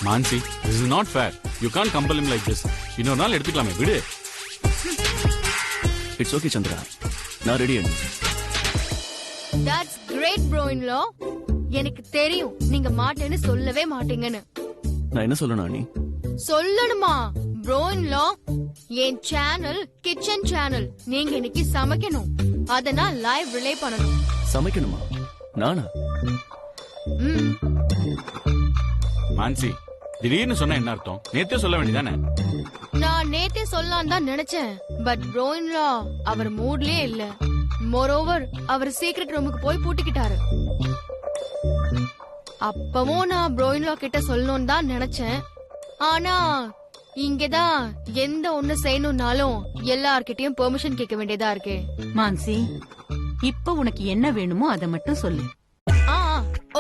Mansi, this is not fair. You can't compel him like this. இன்னொரு நாள் எடுத்துக்கலாமே, விடு. It's okay Chandra, நான் ready. That's great bro in law. எனக்கு தெரியும் நீங்க மாட்டேன்னு சொல்லவே மாட்டீங்கன்னு. நான் என்ன சொல்லணும் நீ? சொல்லணுமா? bro in law, N channel kitchen channel. நீங்க இன்னைக்கு சமைக்கணும். அதனா லைவ் ரிலே பண்ணணும். சமைக்கணுமா? நானா? மான்சி, திடீர்னு சொன்னா என்ன அர்த்தம்? நேத்தே சொல்ல வேண்டியதானே? நான் நேத்தே சொல்லலாம் தான் நினைச்சேன். பட் bro in law அவர் மூட்லயே இல்ல. மோரோவர் அவர் சீக்ரெட் ரூமுக்கு போய் பூட்டிக்கிட்டாரு. அப்பவும் நான் bro in law கிட்ட சொல்லணும்னு தான் நினைச்சேன். ஆனா இங்கதான் எந்த ஒண்ணு செய்யணும்னாலும் எல்லார்கிட்டயும் பெர்மிஷன் கேட்க வேண்டியதா இருக்கு. மான்சி, இப்ப உனக்கு என்ன வேணுமோ அதை மட்டும் சொல்லு.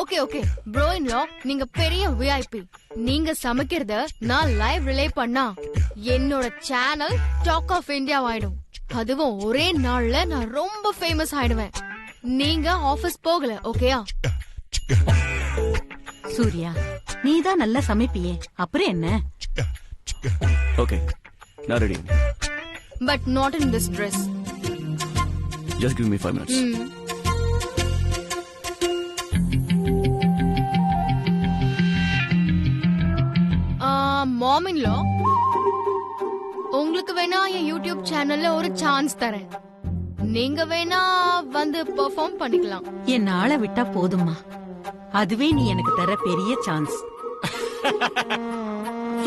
Okay okay bro in law, நீங்க பெரிய விஐபி. நீங்க சமைக்கிறத நான் லைவ் ரிலே பண்ணா என்னோட சேனல் டாக் ஆஃப் இந்தியா ஆயிடும். அதுவும் ஒரே நாள்ல நான் ரொம்ப ஃபேமஸ் ஆயிடுவேன். நீங்க ஆபீஸ் போகல, ஓகேயா? சூர்யா, நீதான் நல்லா சமைப்பியே, அப்புறம் என்ன? ஓகே, நான் ready. But not in this dress. Just give me 5 minutes. மாம் இன் லா, உங்களுக்கு வேணா என் யூடியூப் சேனல்ல ஒரு சான்ஸ் தரேன். நீங்க வேணா வந்து பெர்ஃபார்ம் பண்ணிக்கலாம். என் ஆளை விட்டா போதுமா, அதுவே நீ எனக்கு தர பெரிய chance.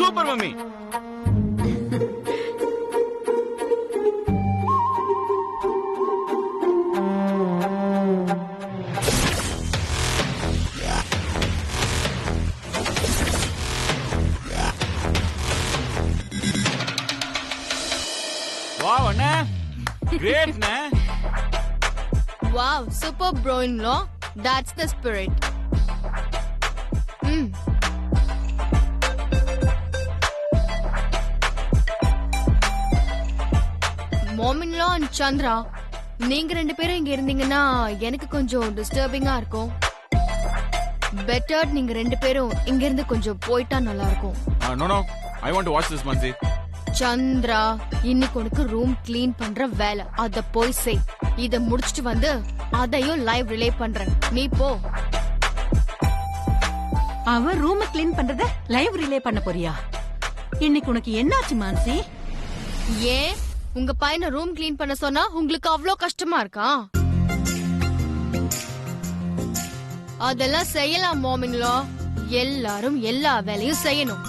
Super mummy. Wow, Anna. Great, Anna. Wow, super bro in law. That's the spirit. Mom in law and Chandra, நீங்க ரெண்டு பேரும் இங்க இருந்தீங்கன்னா எனக்கு கொஞ்சம் டிஸ்டர்பிங்கா இருக்கும். பெட்டர் நீங்க ரெண்டு பேரும் இங்க இருந்து கொஞ்சம் போயிட்டா நல்லா இருக்கும். No, no. I want to watch this, Mansi. Chandra, இன்னைக்கு உனக்கு ரூம் கிளீன் பண்ற வேலை, அத போய் செய். இத முடிச்சிட்டு வந்து அதையும் லைவ் ரிலே பண்றேன். நீ போ. அவ ரூம் கிளீன் பண்றத லைவ் ரிலே பண்ண போறியா? இன்னைக்கு உனக்கு என்னாச்சு மான்சி? ஏன் உங்க பையனை ரூம் கிளீன் பண்ண சொன்னா உங்களுக்கு அவ்ளோ கஷ்டமா இருக்கா? அதெல்லாம் செய்யலாம் மாமிங்களோ. எல்லாரும் எல்லா வேலையும் செய்யணும்.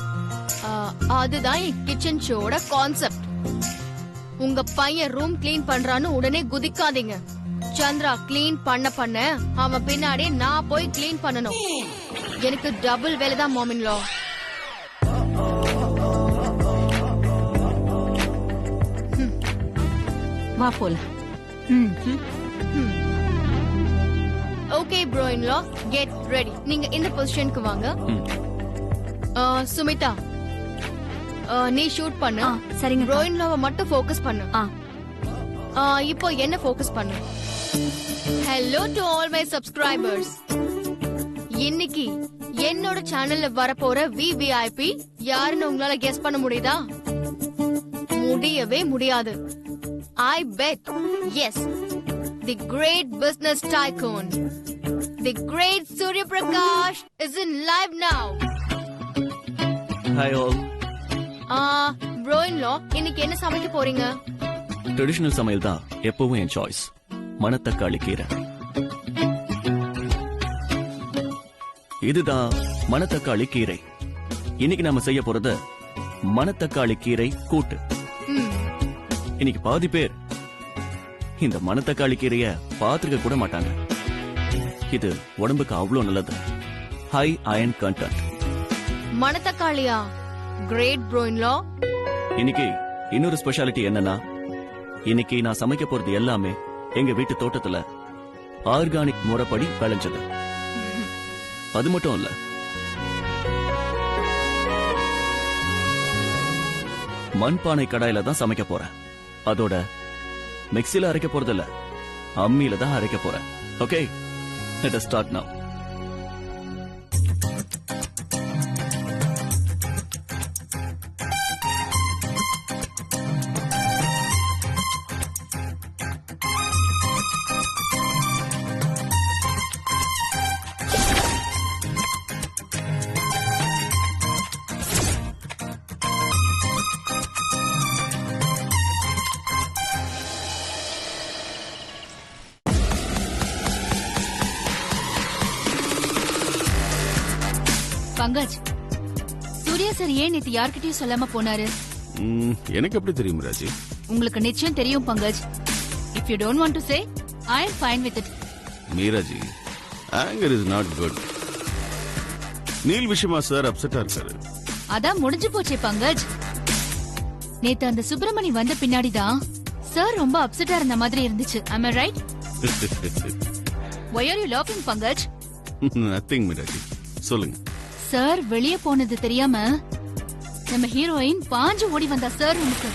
அதுதான் என் கிச்சன் ஷோட கான்செப்ட். உங்க பையன் ரூம் கிளீன் பண்றான்னு உடனே குதிக்காதீங்க. சந்திரா கிளீன் பண்ண அவன் பின்னாடி நான் போய் கிளீன் பண்ணணும். எனக்கு டபுள் வேலை தான் மாமிங்களோ. வா போலாம். Okay bro in law, get ready. நீங்க இந்த பொசிஷனுக்கு வாங்க. சுமிதா, நீ ஷூட் பண்ணு. சரிங்க. ப்ரோ இன் லாவை மட்டும் ஃபோக்கஸ் பண்ணு. இப்போ என்ன ஃபோக்கஸ் பண்ணு? Hello to all my subscribers. இன்னைக்கு என்னோட சேனல்ல வரப்போற விவிஐபி யாருன்னு உங்களால கெஸ் பண்ண முடியுதா? முடியவே முடியாது. I bet, yes, the great business tycoon, the great Surya Prakash is in live now. Hi all. Bro in law, இன்னைக்கு என்ன சமைக்க போறீங்க? ட்ரெடிஷனல் சமையல் தான் எப்பவும் என் சாய்ஸ். மணத்தக்காளி கீரை. இதுதான் மணத்தக்காளி கீரை. இன்னைக்கு நாம செய்ய போறது மணத்தக்காளி கீரை கூட்டு. இன்னைக்கு பாதி பேர் இந்த மணத்தக்காளி கீரைய பாத்துக்க கூட மாட்டாங்க. இது உடம்புக்கு அவ்வளவு நல்லது. High iron content. மணத்தக்காளியா? Great bro in law. இன்னைக்கு இன்னொரு ஸ்பெஷாலிட்டி என்னன்னா, இன்னைக்கு நான் சமைக்க போறது எல்லாமே எங்க வீட்டு தோட்டத்துல ஆர்கானிக் முறைப்படி விளைஞ்சது. அது மட்டும் இல்ல, மண்பானை கடாயில தான் சமைக்க போறேன். அதோட மிக்ஸில அரைக்க போறது இல்ல, அம்மியில தான் அரைக்க போறேன். Okay, let us start now. Pankaj, Surya sir ஏன் நேத்து யார்கிட்டயும் சொல்லாம போனாரு? எனக்கு எப்படி தெரியும் ராஜி? உங்களுக்கு நிச்சயம் தெரியும் Pankaj. If you don't want to say, I am fine with it. Meeraji, anger is not good. Neel விஷயமா சார் அப்செட்டா இருக்காரு. அதான் முடிஞ்சு போச்சே பங்கஜ். நேத்து அந்த சுப்பிரமணி வந்த பின்னாடிதான் சார் ரொம்ப அப்செட்டா இருந்த மாதிரி இருந்துச்சு. am I right? Why are you laughing Pankaj? Nothing Meeraji, சொல்லுங்க. சார் வெளியே போனது தெரியாம நம்ம ஹீரோயின் பாஞ்சு ஓடி வந்தா சார் உனக்கு.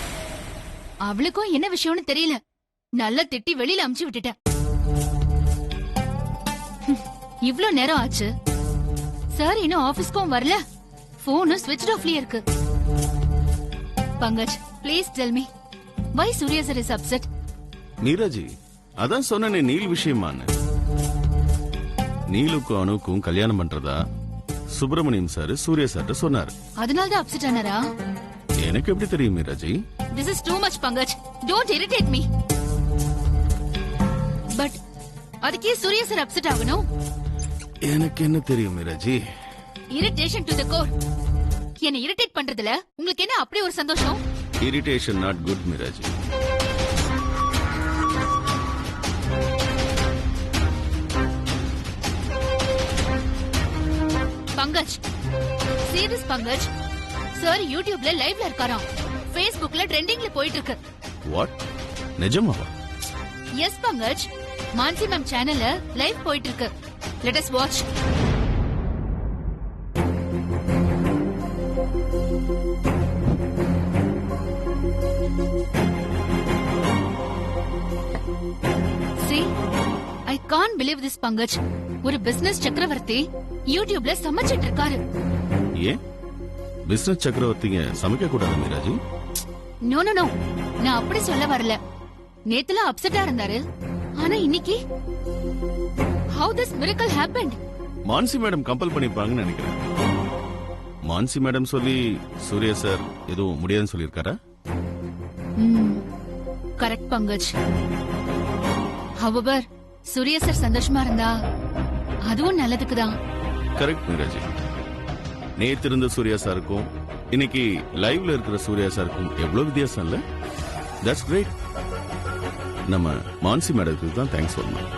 அவளுக்கும் என்ன விஷயம்னு தெரியல, நல்லா திட்டி வெளியில அமுச்சு விட்டுட்டேன். இவ்ளோ நேரம் ஆச்சு, சார் இன்னும் ஆபீஸ்க்கும் வரல, போனும் ஸ்விட்ச் ஆஃப்லயே இருக்கு. Pankaj, please tell me why Surya sir is upset? Meeraji, அதான் சொன்னனே நீல் விஷயமான்னு. நீலுக்கும் அனுக்கும் கல்யாணம் பண்றதா சுப்பிரமணியம் சார் சூர்யா சார் சொன்னாரு. அதனால தான் அப்செட் ஆனாரா? எனக்கு எப்படி தெரியும் Meeraji? This is too much Pankaj, don't irritate me. But அதுக்கே சூர்யா சார் அப்செட் ஆகணும்? எனக்கு என்ன தெரியும் Meeraji? Irritation to the core. என்ன இரிட்டேட் பண்றதுல உங்களுக்கு என்ன அப்படி ஒரு சந்தோஷம்? Irritation not good Meeraji. Pankaj, serious Pankaj, sir யூடியூப்ல லைவ்ல இருக்காராம், Facebookல ட்ரெண்டிங்ல போயிட்டு இருக்கு. வாட்? நிஜமாவா? எஸ் பங்கஜ், மான்சி மேம் சேனல்ல லைவ் போயிட்டு இருக்கு. Let us watch. See, I can't believe this Pankaj. ஒரு பிசினஸ் சக்கரவர்த்தி யூடியூப்ல சமைச்சிட்டு இருக்காரு. ஏன் பிசினஸ் சக்கரவர்த்திங்க சமைக்க கூடாது மீராஜி? நோ நோ நோ, நான் அப்படி சொல்ல வரல. நேத்துல அப்செட்டா இருந்தாரு, ஆனா இன்னைக்கு how this miracle happened? Mansi madam compel பண்ணிருப்பாங்கன்னு நினைக்கிறேன். மான்சி மேடம் சொல்லி சூர்யா சார் எதுவும் முடியாதுன்னு சொல்லிருக்காரா? Correct Pankaj. However, Surya sir சந்தோஷமா இருந்தா அதுவும் நல்லதுக்குதான். கரெக்ட் மீராஜி. நேத்து இருந்த சூர்யா சாருக்கும் இன்னைக்கு லைவ்ல இருக்கிற சூர்யா சாருக்கும் எவ்வளவு வித்தியாசம் இல்ல? That's great. நம்ம மான்சி மேடத்துக்கு தான் தேங்க்ஸ் சொல்லணும்.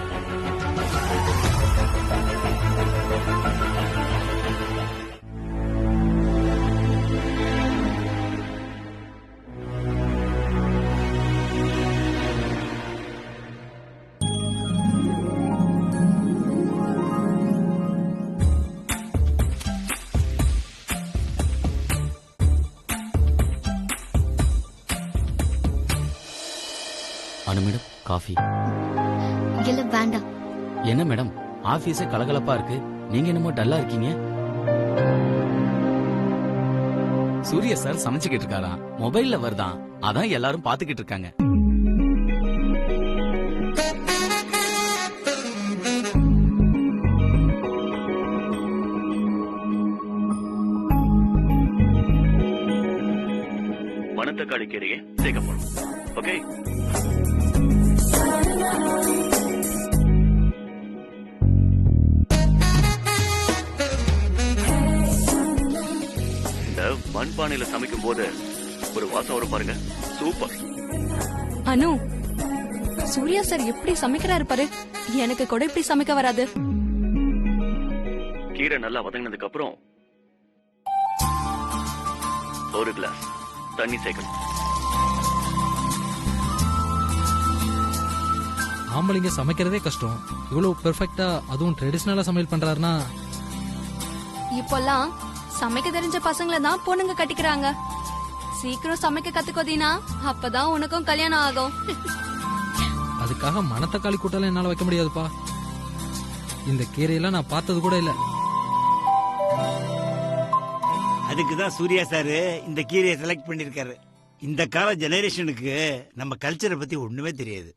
Anu madam, coffee. இல்ல வேண்டாம். என்ன மேடம், ஆபீஸே கலகலப்பா இருக்கு, நீங்க என்னமோ டல்லா இருக்கீங்க? சூர்யா சார் சமைச்சுக்கிட்டு இருக்காராம், மொபைல்ல வருதான், அதான் எல்லாரும் பாத்துக்கிட்டு இருக்காங்க. மணத்தக்காளி கீரையை சேர்க்க போறோம். ஓகே, இந்த மண்பானையில சமைக்கும் போது ஒரு வாசம் வரும் பாருங்க, சூப்பர். அனு, சூர்யா சார் எப்படி சமைக்கிறாரு பாரு, எனக்கு கூட இப்படி சமைக்க வராது. கீரை நல்லா வதங்கினதுக்கு அப்புறம் ஒரு கிளாஸ் தண்ணி சேர்க்கணும். ஆம்பளைங்க சமைக்கிறதே கஷ்டம், இவ்வளவு பெர்ஃபெக்ட்டா அதுவும் ட்ரெடிஷனலா சமையல் பண்றாருன்னா. இப்போல்லாம் சமைக்க தெரிஞ்ச பசங்களை தான் பொண்ணுங்க கட்டிக்கிறாங்க. சீக்கிரம் சமைக்க கத்துக்கோதீனா, அப்பதான் உனக்கும் கல்யாணம் ஆகும். அதுக்காக மணத்தக்காளி கூட்டெல்லாம் என்னால வைக்க முடியாதுப்பா. இந்த கீரையெல்லாம் நான் பார்த்தது கூட இல்ல. அதுக்குதான் சூர்யா சாரு இந்த கீரையை செலக்ட் பண்ணிருக்காரு. இந்த கால ஜெனரேஷனுக்கு நம்ம கல்ச்சரை பத்தி ஒண்ணுமே தெரியாது.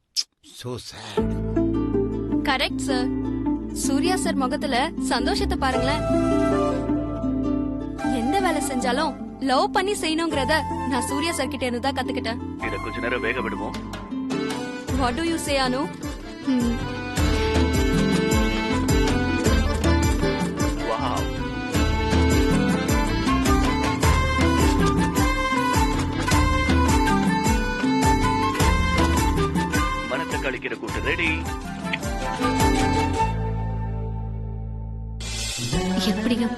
So sad. Correct sir. Surya sir முகத்துல சந்தோஷத்தை பாருங்களேன். எந்த வேலை செஞ்சாலும் லவ் பண்ணி செய்யணுங்கிறத நான் சூர்யா சார் கிட்ட இருந்து தான் கத்துக்கிட்டேன். இத கொஞ்ச நேரம் வேக விடுவோம். What do you say, Anu? Wow, ready. எப்படியும்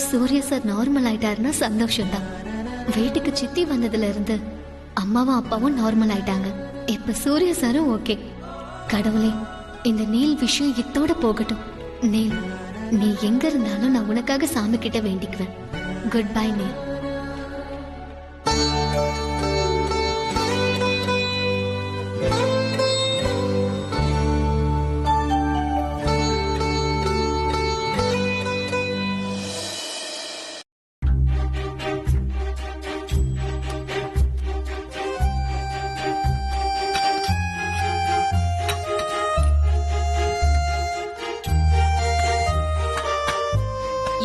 சூர்யா சார் நார்மல் ஆயிட்டாருன்னா சந்தோஷம் தான். வீட்டுக்கு சித்தி வந்ததுல இருந்து அம்மாவும் அப்பாவும் நார்மல் ஆயிட்டாங்க. இப்ப சூர்யா சாரும் ஓகே. கடவுளே, இந்த நீல் விஷயம் இத்தோட போகட்டும். நீல், நீ எங்க இருந்தாலும் நான் உனக்காக சாமி கிட்ட வேண்டிக்குவேன். Good bye Neil.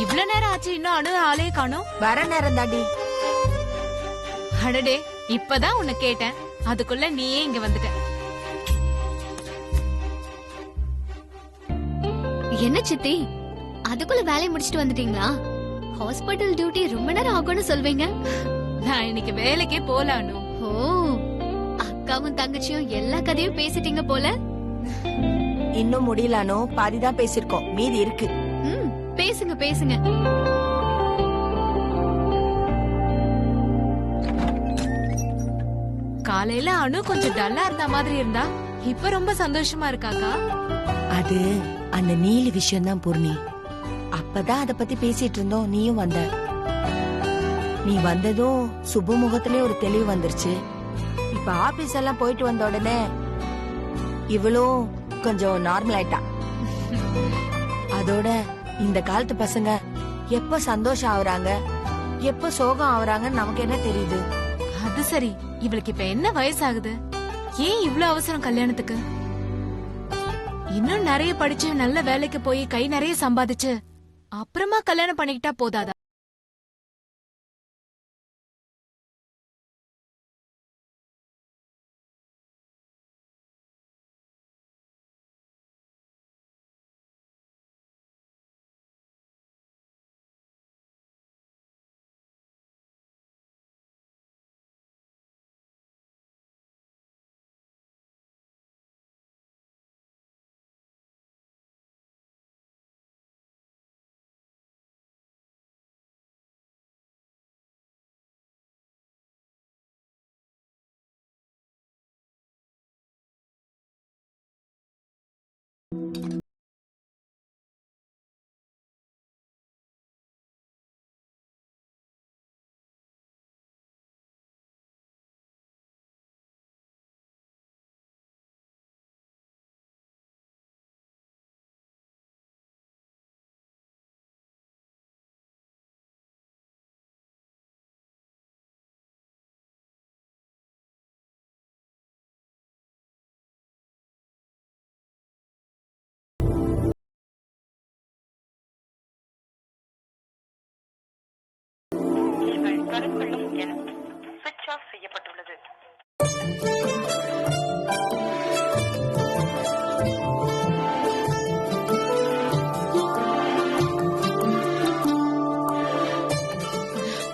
இவ்ளோ நேரம் ஆச்சு, இன்னும் அணு ஆளே காணோம். வர நேரம் தாண்டி. அடடே, இப்பதான் உன்னை கேட்டேன், அதுக்குள்ள நீயே இங்க வந்துட்ட. என்ன சித்தி, அதுக்குள்ள வேலையை முடிச்சிட்டு வந்துட்டீங்களா? ஹாஸ்பிட்டல் டியூட்டி ரொம்ப நேரம் ஆகும்னு சொல்வீங்க. நான் இன்னைக்கு வேலைக்கே போல அனு. ஓ, அக்காவும் தங்கச்சியும் எல்லா கதையும் பேசிட்டீங்க போல. இன்னும் முடியலானோ, பாதிதான் பேசிருக்கோம், மீதி இருக்கு. பேசுங்க பேசுங்க. காலையில அனு கொஞ்சம் டல்லா இருந்த மாதிரி இருந்தா, இப்ப ரொம்ப சந்தோஷமா இருக்காக்கா. அது அந்த நீலி விஷயம் தான் பூர்ணி. அப்பதான் அத பத்தி பேசிட்டு இருந்தோம், நீயும் வந்த. நீ வந்ததும் சுப முகத்திலே ஒரு தெளிவு வந்துருச்சு. இப்ப ஆபீஸ் எல்லாம் போயிட்டு வந்த உடனே இவளும் கொஞ்சம் நார்மல் ஆயிட்டா. அதோட இந்த காலத்து பசங்க எப்ப சந்தோஷம் ஆகுறாங்க, எப்ப சோகம் ஆகுறாங்கன்னு நமக்கு என்ன தெரியுது? அது சரி, இவளுக்கு இப்ப என்ன வயசாகுது? ஏன் இவ்ளோ அவசரம் கல்யாணத்துக்கு? இன்னும் நிறைய படிச்சு நல்ல வேலைக்கு போய் கை நிறைய சம்பாதிச்சு அப்புறமா கல்யாணம் பண்ணிக்கிட்டா போதாதா?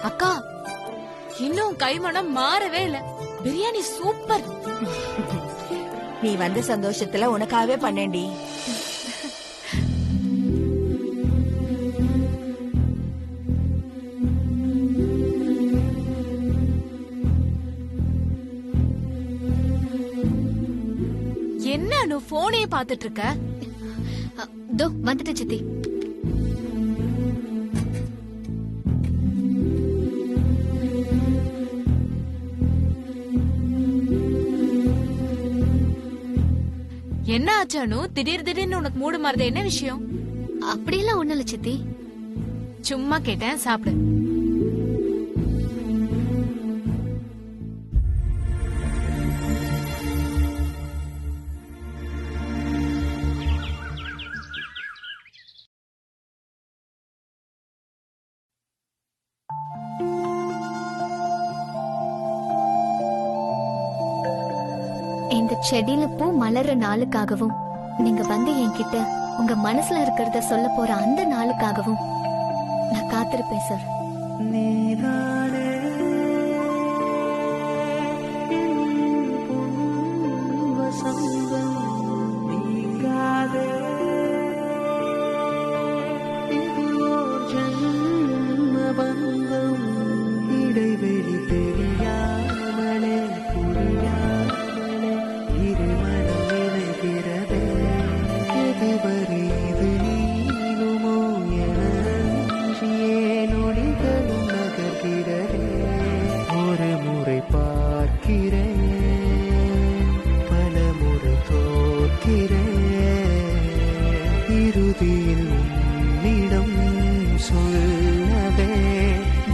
அக்கா, இன்னும் கைமணம் மாறவே இல்ல. பிரியாணி சூப்பர். நீ வந்த சந்தோஷத்துல உனக்காகவே பண்ணேன்டி. என்ன அனு போனையே பாத்துட்டு இருக்க? தோ வந்துட்டு சித்தி. என்ன ஆச்சு அனு? திடீர்னு உனக்கு மூடு மாறுது, என்ன விஷயம்? அப்படியெல்லாம் ஒண்ணு இல்ல சித்தி. சும்மா கேட்டேன், சாப்பிடு. இந்த செடியில பூ மலர்ற நாளுக்காகவும், நீங்க வந்து என்கிட்ட உங்க மனசுல இருக்கிறத சொல்ல போற அந்த நாளுக்காகவும் நான் காத்திருப்பேன் சார்.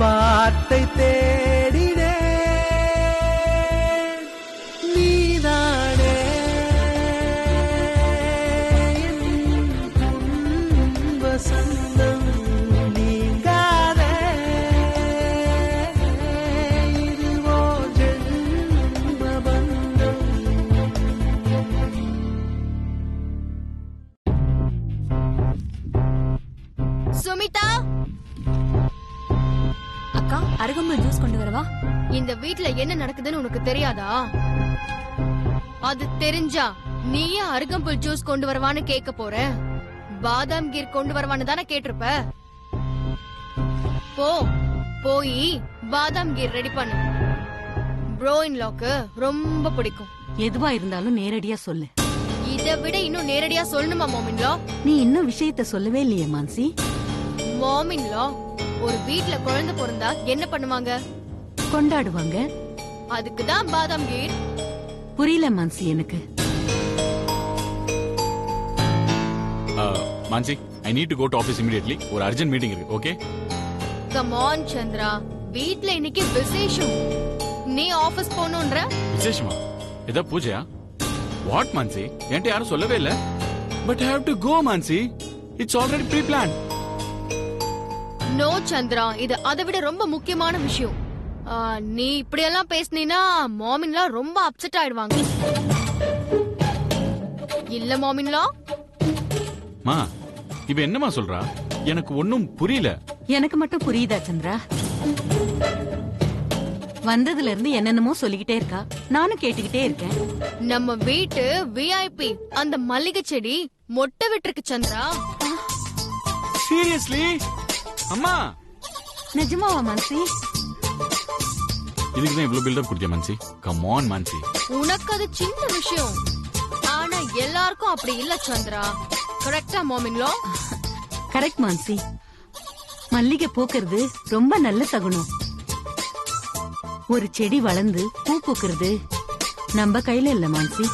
வார்த்தை தேடினே நீதானே வசந்தம் நீங்காதே இதுவோ ஜென்ம பந்தம். சுமிதா, அக்கா அருகம்புல் ஜூஸ் கொண்டு வரவா? இந்த வீட்ல என்ன நடக்குதுன்னு உனக்கு தெரியாதா? அது தெரிஞ்சா நீயே அருகம்புல் ஜூஸ் கொண்டு வரவான்னு கேட்க போற? பாதாம் கீர் கொண்டு வரவான்னு தானே கேட்டிருப்ப. போ, போய் பாதாம் கீர் ரெடி பண்ணு. ப்ரோ இன் லாக்கு ரொம்ப பிடிக்கும். எதுவா இருந்தாலும் நேரடியா சொல்லு. இதை விட இன்னும் நேரடியா சொல்லணுமா மாமின்லா? நீ இன்னும் விஷயத்த சொல்லவே இல்லையே மான்சி. மாமின்லா, ஒரு வீட்ல குழந்தை பிறந்தா என்ன பண்ணுவாங்க? கொண்டாடுவாங்க. அதுக்குதான் பாதாம் கீர். புரியல மான்சி எனக்கு. Mansi, I need to go to office immediately. ஒரு அர்ஜென்ட் மீட்டிங் இருக்கு. ஓகே, கம் ஆன் சந்திரா, வீட்ல இன்னைக்கு விசேஷம். நீ ஆபீஸ் போகணும்ன்ற? விசேஷமா? ஏதா பூஜையா? வாட் மான்சி? என்கிட்ட யாரும் சொல்லவே இல்ல. But I have to go Mansi. It's already pre plan. No Chandra, இது அதை விட ரொம்ப முக்கியமான விஷயம். நீ இப்படியெல்லாம் பேசினா மாமின்லாம் ரொம்ப அப்செட் ஆயிடுவாங்க. இல்ல மாமின்லா? மா, இப்ப என்னமா சொல்றா? எனக்கு ஒன்னும் புரியல. எனக்கு மட்டும் புரியுதா சந்திரா? வந்ததுல இருந்து என்னென்னமோ சொல்லிக்கிட்டே இருக்கா, நானும் கேட்டுக்கிட்டே இருக்கேன். நம்ம வீட்டு விஐபி அந்த மல்லிகை செடி மொட்டை விட்டுருக்கு சந்திரா. சீரியஸ்லி? அம்மா, நிஜமாவா மான்சி? இதுக்குதான் இவ்வளவு பில்டப் கொடுத்தியா மான்சி? Come on Mansi. உனக்கு அது சின்ன விஷயம், ஆனா எல்லாருக்கும் அப்படி இல்ல சந்திரா. கரெக்டா மாமின்லா? கரெக்ட் மான்சி. மல்லிகை பூக்கிறது ரொம்ப நல்ல சகுனம். ஒரு செடி வளர்ந்து பூ பூக்கிறது நம்ம கையில இல்ல மான்சி,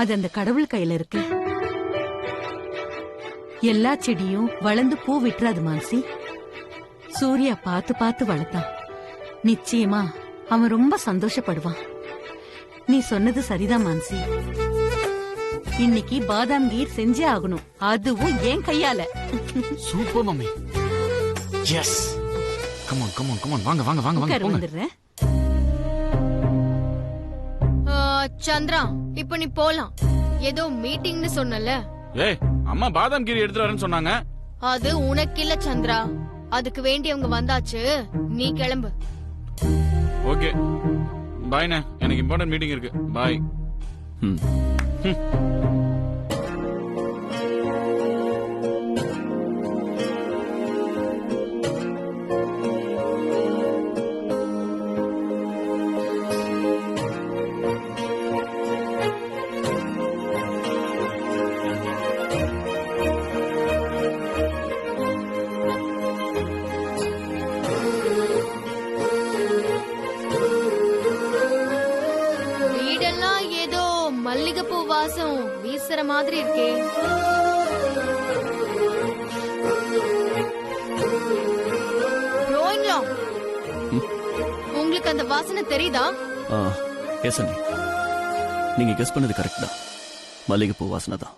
அது அந்த கடவுள் கையில இருக்கு. எல்லா செடியும் வளர்ந்து பூ விட்டுறாது மான்சி. சூர்யா பார்த்து பார்த்து வளர்த்தான். நிச்சயமா அவன் ரொம்ப சந்தோஷப்படுவான். நீ சொன்னது சரிதான் மான்சி. இன்னைக்கு பாதாம் கீர் செஞ்சே ஆகணும், அதுவும் என் கையால. Super mummy. Yes, come on come on come on. வாங்க வாங்க வாங்க வாங்க போங்க. வந்துடுறேன். சந்திரா, இப்ப நீ போலாம். ஏதோ மீட்டிங்னு சொன்னல. ஏய், அம்மா பாதாம் கீரை எடுத்து வரேன்னு சொன்னாங்க. அது உனக்கு இல்ல சந்திரா, அதுக்கு வேண்டியவங்க வந்தாச்சு. நீ கிளம்பு. ஓகே, பாய்ண்ணே. எனக்கு இம்பார்ட்டன்ட் மீட்டிங் இருக்கு. பாய். வீடெல்லாம் ஏதோ மல்லிகைப்பூ வாசம் வீசுற மாதிரி இருக்கே. ரோயிங்லா, உங்களுக்கு அந்த வாசனை தெரியுதா? எஸ் அண்ணி, நீங்க கெஸ் பண்ணது கரெக்ட் தான். மல்லிகைப்பூ வாசனை தான்.